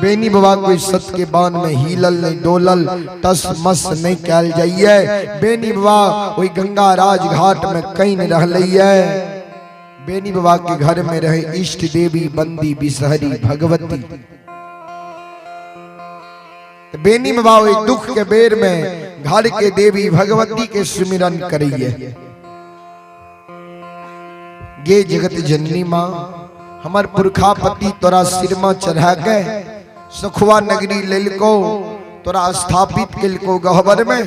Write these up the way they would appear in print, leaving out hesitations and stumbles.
बेनी बाबा कोई सत के बान में हीलल नहीं डोलल टस मस नहीं कैल जाइए। बेनी बाबा कोई गंगा राज घाट में कहीं नहीं रह लिये। बेनी बाबा के घर में रहे इष्ट देवी बंदी बिसहरी भगवती। बेनी बाबा वही दुख के बेर में घर के देवी भगवती के सुमिरन करिए। गे जगत जननी माँ हमार पुरखा पति तोरा सिरमा चढ़ा गए सखुआ नगरी लेलको तोरा स्थापित केलको गहबर में।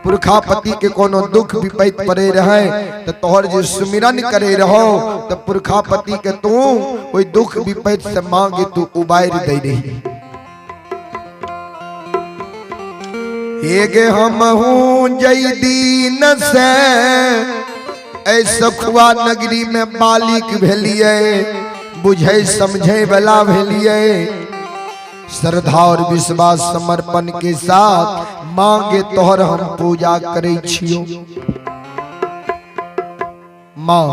पुरखा पति के कोनो दुख विपैत पड़े रहे तो तोहर जो सुमिरन करे रहो तो पुरखा पति के तू कोई दुख विपैत से मांगे तू उबार दे रही। हेगे हम हूँ जय दीन से ऐ सखुआ नगरी में बालिक भेलिए बुझे समझे वाला भेलिए। श्रद्धा और विश्वास समर्पण के साथ मांगे तोहर हम पूजा करे छियो। माँ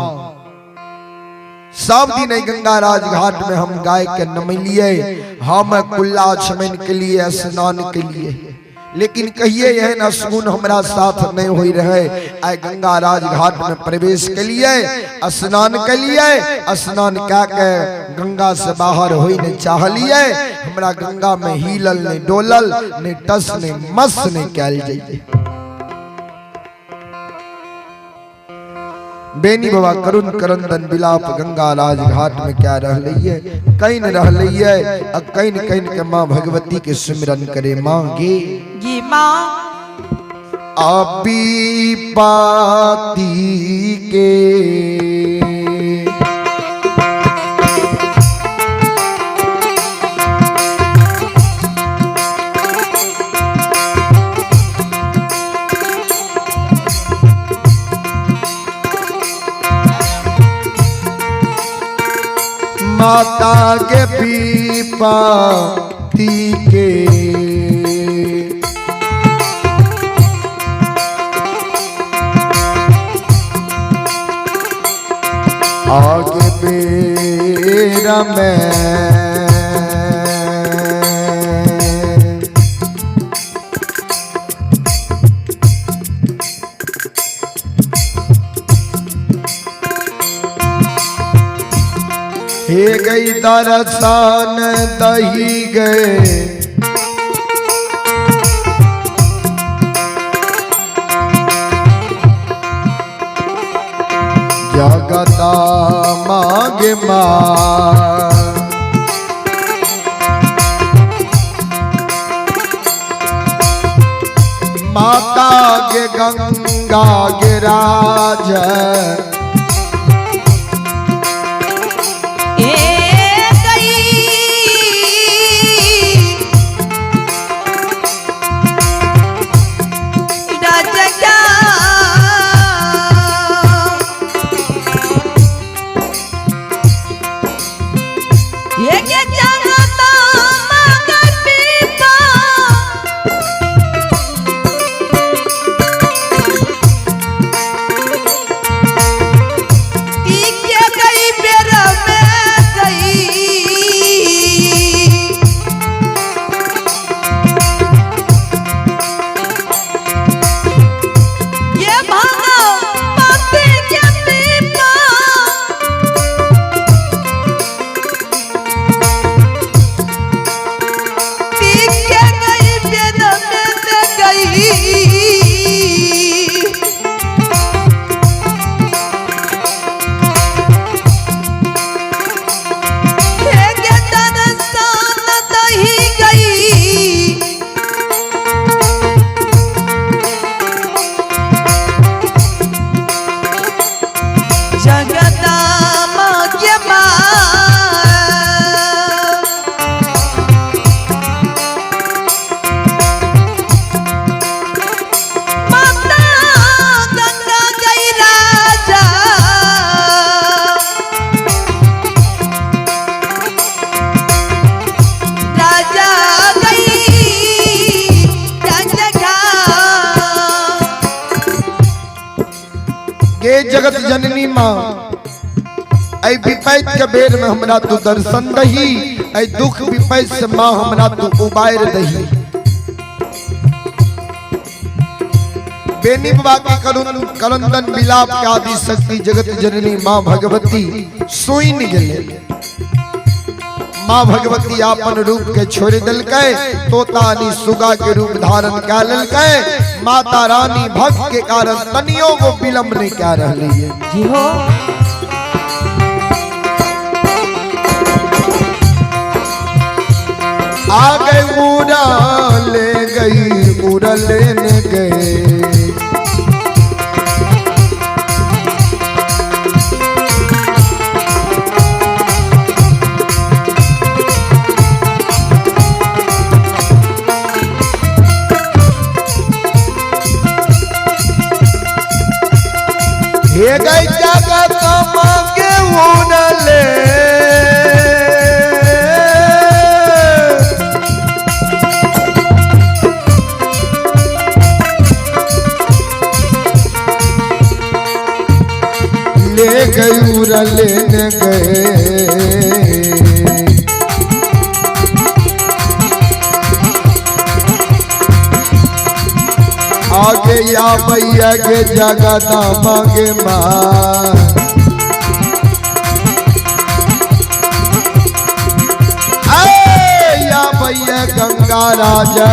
सब दिन गंगा राज घाट में हम गाय के नमलिए हम कुल्ला छमन के लिए स्नान के लिए। लेकिन कहिए यह न सुन हमरा साथ नहीं हो रहे। आए गंगा राज घाट में प्रवेश के लिए स्नान के लिए स्नान क्या के गंगा से बाहर हो नहीं चाह लिए। हमरा गंगा में हीलल नहीं डोलल नहीं टस नहीं मस नहीं कैल जाइए। बेनी बाबा करुण करंदन बिलाप गंगा राज घाट में क्या रह लिये कहीं न रह लिये। कहीं न कहीं के माँ भगवती के सुमिरन करे मांगे ये माँ आपी पाती के माता के पीपा ती के आगे बेरा में हे गई दरसान दही गए जगता मांगे माँ माता गे गंगा गे राज जगत जननी माँ ऐ विपैत के बेर में हमरा तू दर्शन दही, ऐ दुख विपैत से माँ हमरा तू उबार दही। बेनी बाबा के करंदन विलाप के आदि शक्ति जगत जननी माँ भगवती सुइन गेले। माँ भगवती आपन रूप के छोड़ दिलकै, तोतानी सुगा के रूप धारण कर लेलकै। माता रानी भक्त के कारण तनियों को विलंब नहीं कर रही है जी हो। आ गए उड़ा ले गई, उड़ा लेने गए। ये गई जगत मांगे उड़ले, ले गई उड़ले न गए। आगे या भैया के जगत मांगे माँ, या भैया गंगा राजा।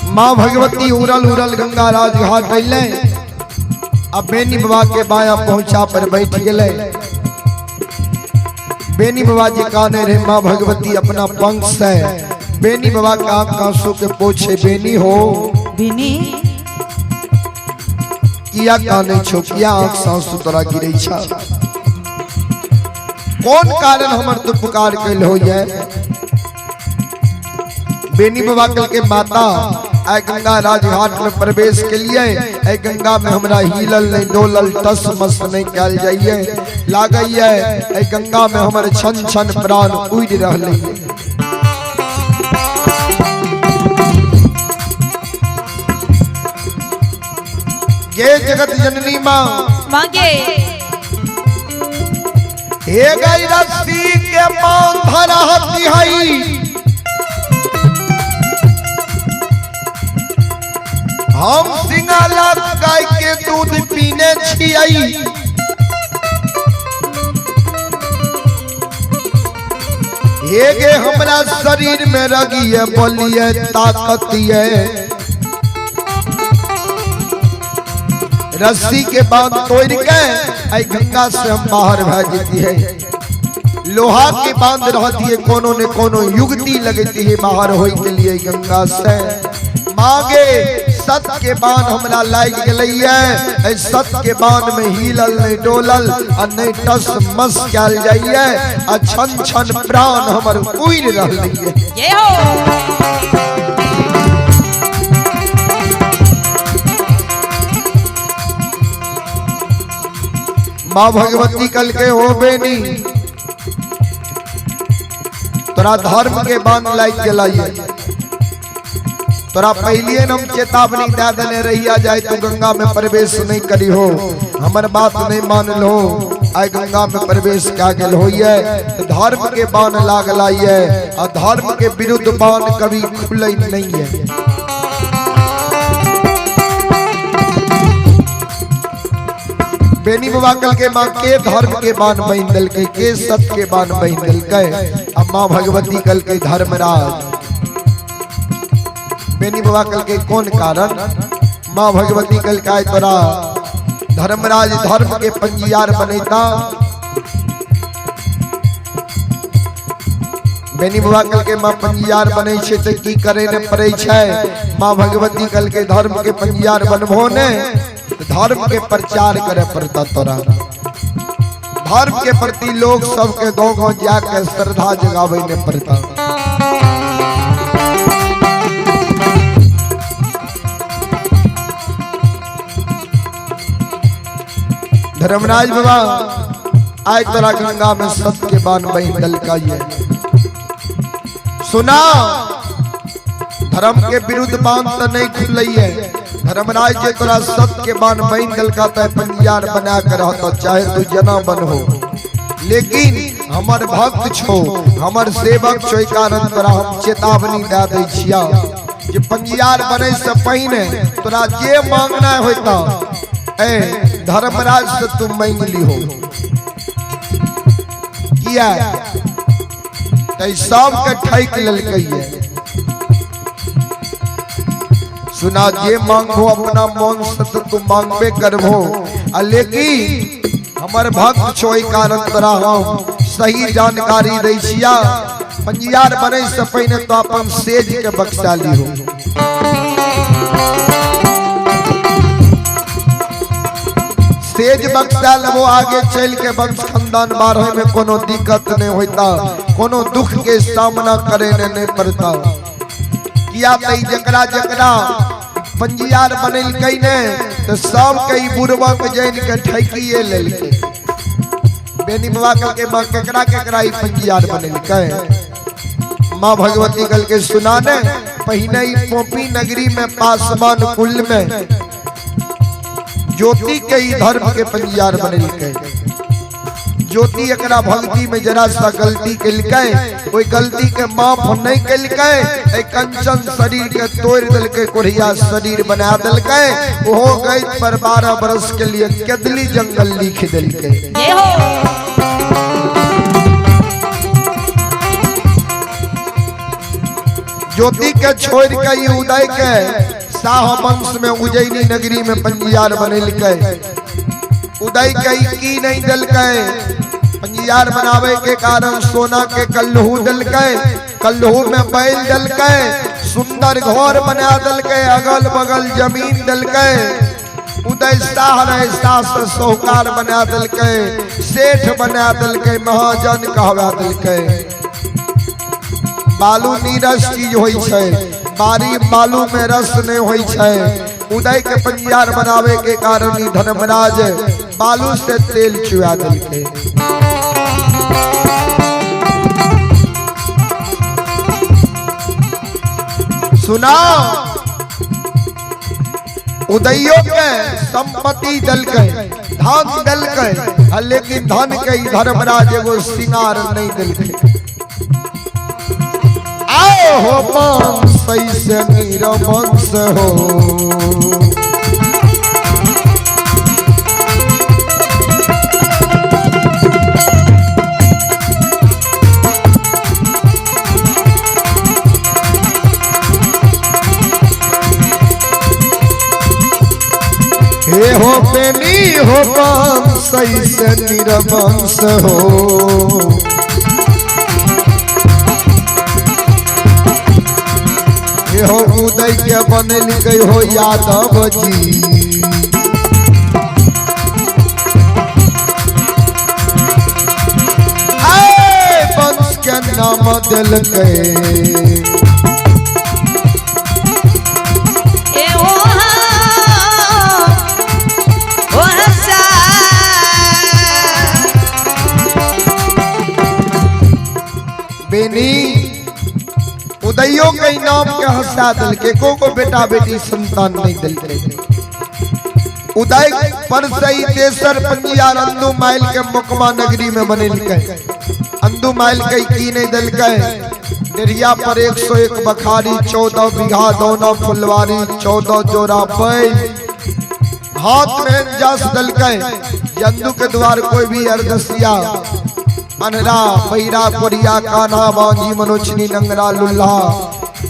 माँ भगवती उड़ल उड़ल गंगा राज घाट अइले। अब बेनी बाबा के बाया पहुंचा पर बैठ गए। बेनी बाबा जी काने रहे, माँ भगवती अपना पंख से बेनी बाबा के आंख आंसू के पोछे। बेनी हो बेनी किया काने छो, किया आंख आंसू तोरा गिरे छा, कौन कारण हमर तू पुकार कैल हो जाए। बेनी बाबा कल के माता ऐ गंगा राजघाट में प्रवेश के लिए, ऐ गंगा में हमरा हिलल नहीं डोलल टस मस नहीं कैल जाइए। लागइए ऐ गंगा में हमर छन छन प्राण उड़ रहले। ये जगत जननी माँ मांगे हे गई रस्सी के पांव धरा हई, हम सिंगाला गाय के दूध पीने छियई। हे गे हमरा शरीर में रगिए बलिए ताकतिए, रस्सी के बांध तोड़ के आई गंगा से हम बाहर भागती है। लोहा के बांध रहती है, कोनो ने कोनो युक्ति लगती है बाहर होई के लिए गंगा से। मांगे सत के बाण हमरा लाग गई, सत के बाण में हिलल नहीं डोलल और नहीं टस मस कैल जाइए। आ छन छन प्राण हमर उड़ रहलिए। ये हो माँ भगवती कल के हो बेनी, तोरा धर्म के बांध लाग गलाइए। तोरा पहले हम चेतावनी दे देने रहिया जाए तो गंगा में प्रवेश नहीं करी हो, हमर बात नहीं मान लो। आई गंगा में प्रवेश क्या गेल होइए तो धर्म के बाण लागल आइए और धर्म के विरुद्ध बाण कभी खुले नहीं है। बेनी बाबा कल के माँ के धर्म के बाण बन दिल के सत्य के बाण बन दिल के। अब माँ भगवती कल के धर्मराज बेनी बाबा कल के कौन कारण माँ भगवती कल का तोरा धर्मराज धर्म के पंजियार बनेता। बेनी बाबा कल के माँ पंजियार बने छे तो की करे ने पड़े छे। माँ भगवती कल के धर्म के पंजियार बनबो ने धर्म के प्रचार करे पड़ता तोरा। धर्म के प्रति लोग सबके गाँव गाँव जाके श्रद्धा जगावे ने पड़ता। धर्मराज बाबा आय तोरा गंगा में सत्य के बाण बन दल का ये सुना। धर्म के विरुद्ध बाण तो नहीं खुलई है। धर्मराज के तोरा सत्य के बाण बन दल का तो पंजियार बना कर रहता चाहे तू जना बन हो। लेकिन हमर भक्त छो हमर सेवक छो कारण तोरा हम चेतावनी दे दै छिया कि पंजियार बने से पहले तोरा जे मांगना होता ए धर्मराज से तुम मांग ली हो। किया सब के ठैक ललकई है। सुना जे मांगो अपना मन से तो तुम मांगबे करबो। लेकिन हमर भक्त छोई कारण तोरा हम सही जानकारी दै छिया। पंजियार बने से पहले तो अपन सेज के बक्सा ली हो। सेज बक्सा लेबो आगे चल के वंश खानदान बारहे में कोनो दिक्कत नहीं होता कोनो दुख के सामना करे नहीं पड़ता। किया तई जकरा जकरा पंजियार बनल कई ने तो सब कई बुरवा के जैन के ठैकिए लेल के। बेनी बाबा कल के मां केकरा केकरा ई पंजियार बनल के मां भगवती कल के सुना ने पहिने ही पोपी नगरी में पासवान कुल में ज्योति के ही धर्म के पंजियार बनल के। ज्योति एकरा भक्ति में जरा सा गलती कलके कोई गलती के माफ नहीं कलके ए कंचन शरीर के तोड़ दिल के कोढ़िया शरीर बना दिल के हो गई पर 12 बरस के लिए केदली जंगल लिख दिल के। ये हो ज्योति के छोड़ के ये उदय के शाह वंश में उज्जैनी नगरी में पंजियार बनल के। उदय के की नहीं दल के पंजियार बनावे के कारण सोना के कल्लू दल के। कल्लू में बैल दल के सुंदर घर बना दल के अगल बगल जमीन दल के। उदय शाह रहे सास साहूकार बना दल के सेठ बना दल के महाजन कहवा दल के। बालू नीरस चीज होई छे बारी बालू में रस नहीं होई छे। उदय के पंजियार बनावे के कारण ही धर्मराज बालू से तेल चुआ दिल के। सुना उदयो के संपत्ति दल के धन दल के लेकिन धन के धर्मराज एगो सिंगार नहीं दिल के। हो वंश से निरवंश हो हे हो बेनी हो वंश से निरवंश हो। हो उदय के बनल गई हो यादव जी वंश के नाम दिल के। बेनी उदयो के नाम के हंसा दल के को बेटा बेटी संतान नहीं दल के। उदय पर सही तेसर पंजियार अंदू माइल के मुकमा नगरी में बने लिखे अंदू माइल के की नहीं दल के डेरिया पर 101 बखारी 14 बीघा दोनों फुलवारी 14 जोरा पैल हाथ में जस दल के अंदू के द्वार कोई भी अरदसिया अनरा पैरा कोरिया कान्हा बांझी मनोचनी नंगरा लुल्ला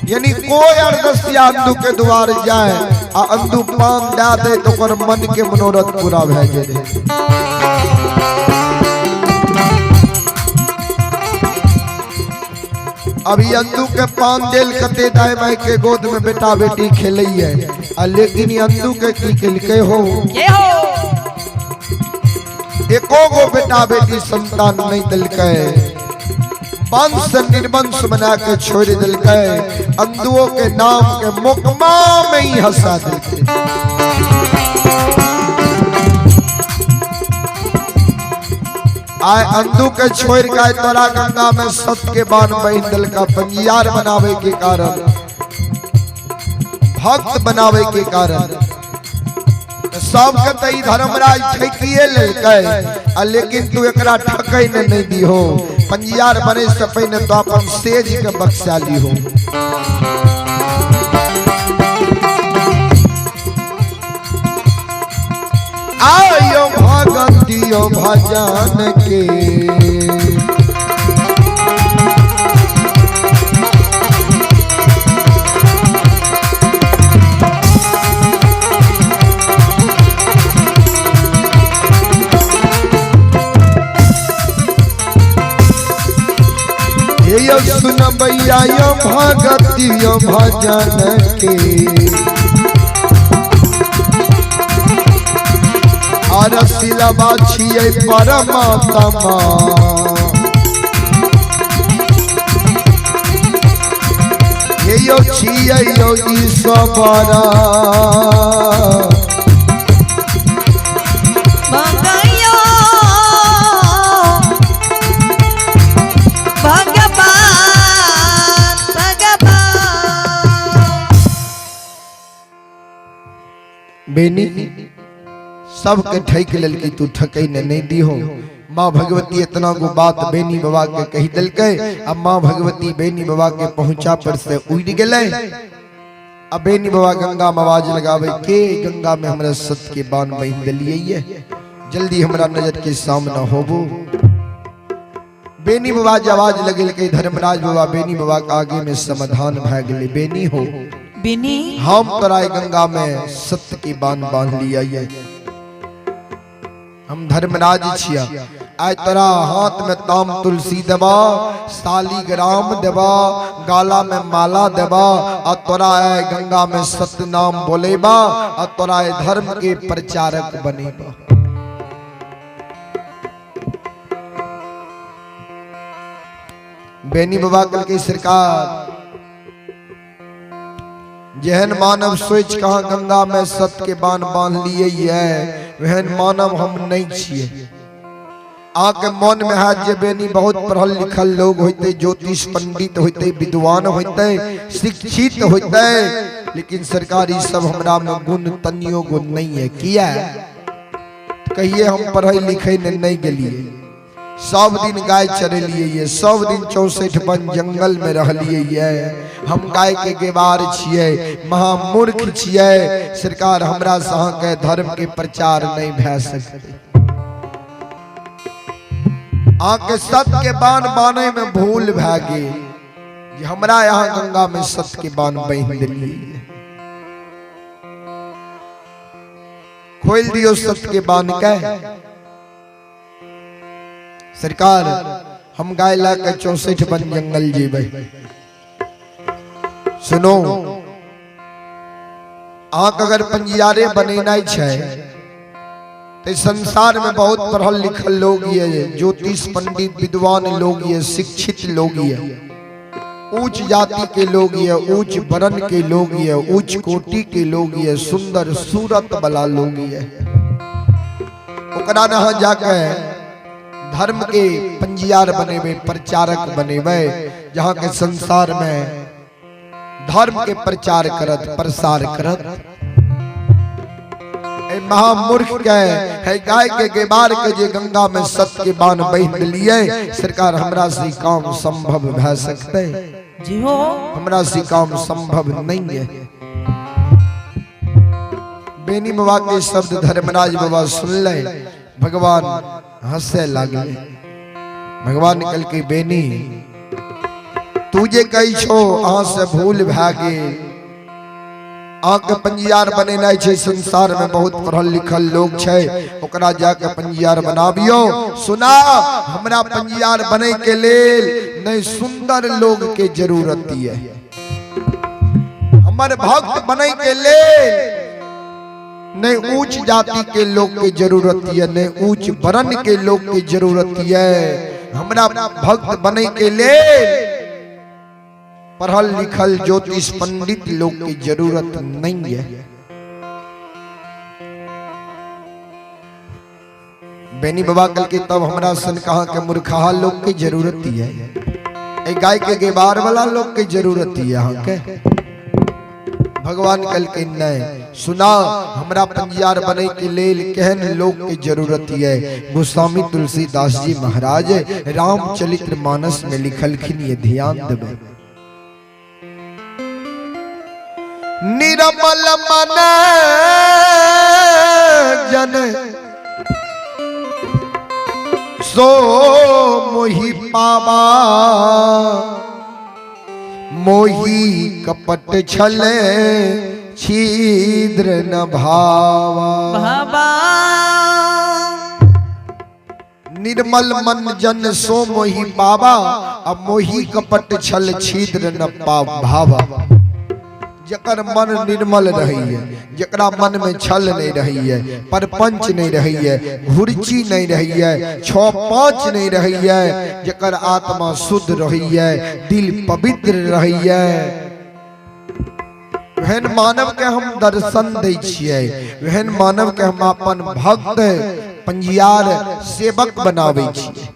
यानी कोई अरदसिया अंदू के द्वार जाए आ अंदू पाम दे दे तो कर मन के मनोरथ पूरा भे जाए। अभी अंदू के पान देल कते दाए माई के गोद में बेटा बेटी खेलैए लेकिन अंदू के की खेलके हो एको गो बेटा बेटी संतान नहीं दिलके वंश निर्वंश बना के छोड़ दिलके अंधुओं के नाम के मुकमा में ही हंसा दिलके। आए अंधु के छोड़ के तोरा गंगा में सत के बान बहिन दिल का पंजियार बनावे के कारण भक्त बनावे के कारण सबके तई धर्मराज ठेकिए लेके लेकिन तू एकरा ठकै ने नहीं दी हो पंजियार बने से पहले तो अपन सेज के बक्सा ली हो। आयो भगतियो भजन के यो सुन भैया यो भगति यो भजन के और सिलवा छिए परमात्मा यो छिए यो ईश्वर बेनी सबके ठैक लेल की तू ठकै ने नहीं दी हो। माँ भगवती इतना गो बात बेनी बाबा के कही दिल के अब माँ भगवती बेनी बाबा के पहुंचा पर से उड़ गए। अब बेनी बाबा गंगा में आवाज लगावे के गंगा में हमरा सत के बान बहिन दिलिए जल्दी हमरा नजर के सामना होबो। बेनी बाबा जब आवाज लगे के धर्मराज बाबा बेनी बाबा के आगे में समाधान भए गेले बेनी हो बिनी हम तोराय गंगा में सत्य की बान बांध लिया ये हम धर्मराज छिया आय तोरा हाथ में ताम तुलसी देवा सालीग्राम देवा गाला में माला देवा और तोरा गंगा में सत्य नाम बोलेबा और तोरा धर्म के प्रचारक बनेबा। बेनी बाबा कल की सरकार जहन मानव सोच कहा गंगा में सत्य के बान बांध लिए है वहन मानव हम नहीं छिए। आके मन में है जे बेनी बहुत पढ़ल लिखल लोग होते ज्योतिष पंडित होते विद्वान होते शिक्षित होते लेकिन सरकारी सब हमरा में गुण तनियो गुण नहीं है किया कहिए हम पढ़े लिखे नहीं गलिए सब दिन गाय चरे लिए सब दिन 64 वन जंगल में रह लिए हम गाय के गेवार छिए महामूर्ख छिए सरकार हमरा सहा के धर्म के प्रचार नहीं भै सकते। आके सत्य के बान बाने में भूल भै गए हमरा यहाँ गंगा में सत्य के बान बहिन दिलिए खोल दियो सत्य के बान के सरकार हम गाय ला के 64 वन जंगल जीवे सुनो आंख अगर पंजियारे बनेना है तो संसार में बहुत पढ़ल लिखल लोग ये ज्योतिष पंडित विद्वान लोग ये शिक्षित लोग ये उच्च जाति के लोग ये उच्च वर्ण के लोग ये उच्च कोटि के लोग ये सुंदर सूरत वाला लोग ये ओकरा न जाके धर्म के पंजियार बनेवे प्रचारक बनेवे जहाँ के संसार में धर्म के प्रचार करत प्रसार करत है महामूर्ख के है गाय के गेबार के जे गंगा में सत के बाण बह लिए सरकार हमरा से काम संभव भ सकते जी हो हमरा से काम संभव नहीं है। बेनी बाबा के शब्द धर्मराज बाबा सुन ले भगवान हंसे लागले। भगवान कल के बेनी तुझे कही छो अहाँ से भूल भा गेल आके पंजियार बनेना छे संसार में बहुत पढ़ल लिखल लोग छे ओकरा जाके पंजियार बनाबियो। सुना हमरा पंजियार बने के लेल नहीं सुंदर लोग के जरूरत है हमर भक्त बने के लेल नहीं ऊंच जाति के लोग की जरूरत है नहीं ऊंच वर्ण के लोग की जरूरत है। हमरा भक्त बने के लिए पढ़ल लिखल ज्योतिष पंडित लोग की जरूरत नहीं है। बेनी बाबा कल के तब हमरा सन कहा के मूर्खा लोग की जरूरत है ए गाय के गेबार वाला लोग की जरूरत है यहाँ के। भगवान कल के नहीं सुना हमरा पंजियार बने के लेल कहन लोग की जरूरत है। गोस्वामी तुलसीदास जी महाराज रामचरित्र मानस में लिखलखिन ये ध्यान देवे। निर्मल मन जन सो मोहि पावा मोही कपट छले छिद्र न भावा। निर्मल मन जन सो मोही पावा अब मोही कपट छल छिद्र न भावा। जकर मन निर्मल रही है जकरा मन में छल नहीं रही है परपंच नहीं रही है घुरची नहीं रही है 6-5 नहीं रही है जकर आत्मा शुद्ध रही है दिल पवित्र रही है वहन मानव के हम दर्शन दै छियै वहन मानव के हम अपन भक्त पंजियार सेवक बनाबै छियै।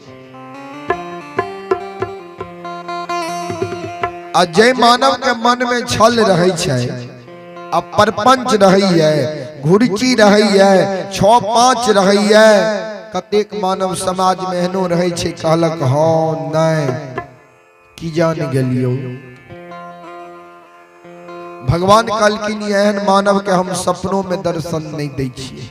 जय मानव के मन में छल रही है अब परपंच रही है घुरची रही है 6-5 रही है कतेक मानव समाज में एहनो रहे छे कहलक हाँ नहीं की जान गेलियो। भगवान कहलखिन एहन मानव के हम सपनों में दर्शन नहीं दै छियै।